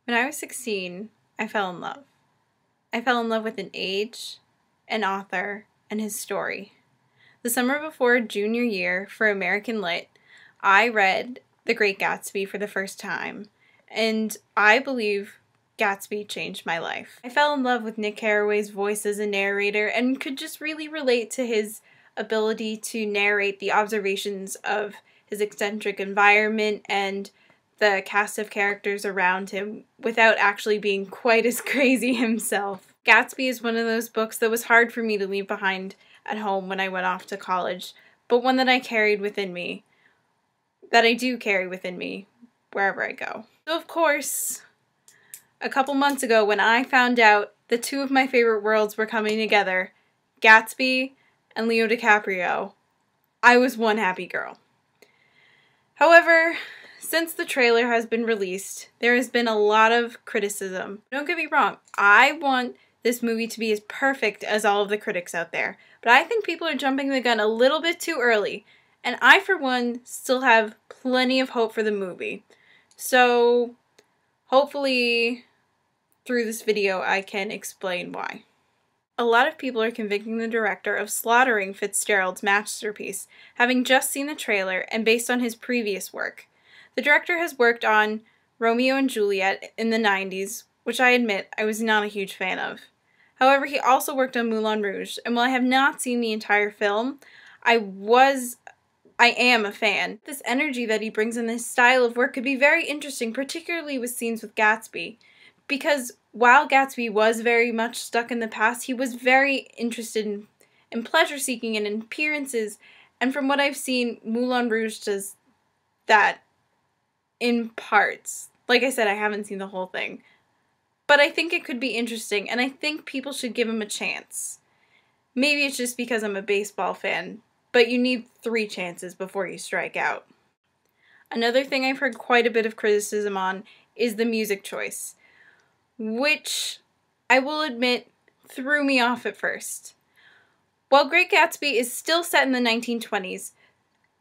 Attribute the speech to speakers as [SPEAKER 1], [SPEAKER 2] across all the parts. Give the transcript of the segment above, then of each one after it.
[SPEAKER 1] When I was 16, I fell in love. I fell in love with an age, an author, and his story. The summer before junior year for American Lit, I read The Great Gatsby for the first time, and I believe Gatsby changed my life. I fell in love with Nick Carraway's voice as a narrator and could just really relate to his ability to narrate the observations of his eccentric environment and the cast of characters around him without actually being quite as crazy himself. Gatsby is one of those books that was hard for me to leave behind at home when I went off to college, but one that I carried within me, that I do carry within me wherever I go. So of course, a couple months ago when I found out that two of my favorite worlds were coming together, Gatsby and Leo DiCaprio, I was one happy girl. However, since the trailer has been released, there has been a lot of criticism. Don't get me wrong, I want this movie to be as perfect as all of the critics out there, but I think people are jumping the gun a little bit too early, and I, for one, still have plenty of hope for the movie. So, hopefully, through this video, I can explain why. A lot of people are convicting the director of slaughtering Fitzgerald's masterpiece, having just seen the trailer and based on his previous work. The director has worked on Romeo and Juliet in the 90s, which I admit I was not a huge fan of. However, he also worked on Moulin Rouge, and while I have not seen the entire film, I am a fan. This energy that he brings in this style of work could be very interesting, particularly with scenes with Gatsby, because while Gatsby was very much stuck in the past, he was very interested in pleasure-seeking and in appearances, and from what I've seen, Moulin Rouge does that in parts. Like I said, I haven't seen the whole thing. But I think it could be interesting, and I think people should give him a chance. Maybe it's just because I'm a baseball fan, but you need 3 chances before you strike out. Another thing I've heard quite a bit of criticism on is the music choice, which I will admit threw me off at first. While Great Gatsby is still set in the 1920s,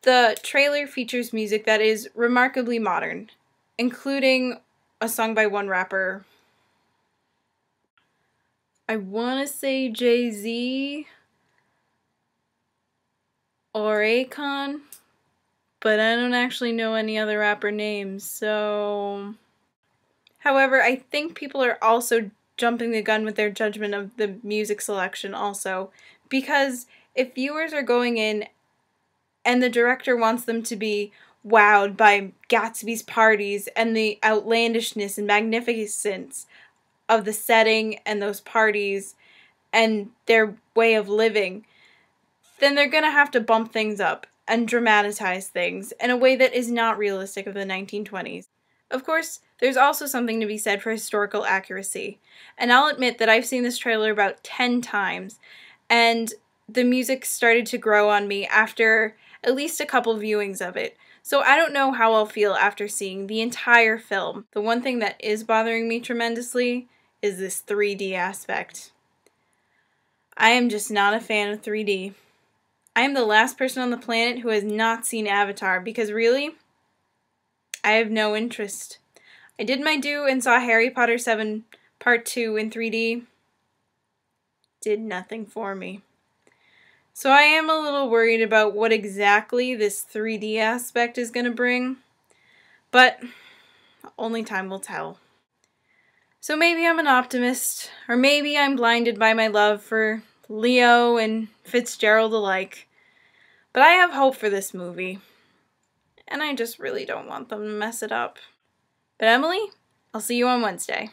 [SPEAKER 1] the trailer features music that is remarkably modern, including a song by one rapper. I want to say Jay-Z or Akon, but I don't actually know any other rapper names, so... However, I think people are also jumping the gun with their judgment of the music selection also, because if viewers are going in and the director wants them to be wowed by Gatsby's parties and the outlandishness and magnificence of the setting and those parties and their way of living, then they're going to have to bump things up and dramatize things in a way that is not realistic of the 1920s. Of course, there's also something to be said for historical accuracy, and I'll admit that I've seen this trailer about 10 times, and the music started to grow on me after at least a couple viewings of it. So I don't know how I'll feel after seeing the entire film. The one thing that is bothering me tremendously is this 3D aspect. I am just not a fan of 3D. I am the last person on the planet who has not seen Avatar because really, I have no interest. I did my due and saw Harry Potter 7 Part 2 in 3D. Did nothing for me. So I am a little worried about what exactly this 3D aspect is going to bring, but only time will tell. So maybe I'm an optimist, or maybe I'm blinded by my love for Leo and Fitzgerald alike, but I have hope for this movie, and I just really don't want them to mess it up. But Emily, I'll see you on Wednesday.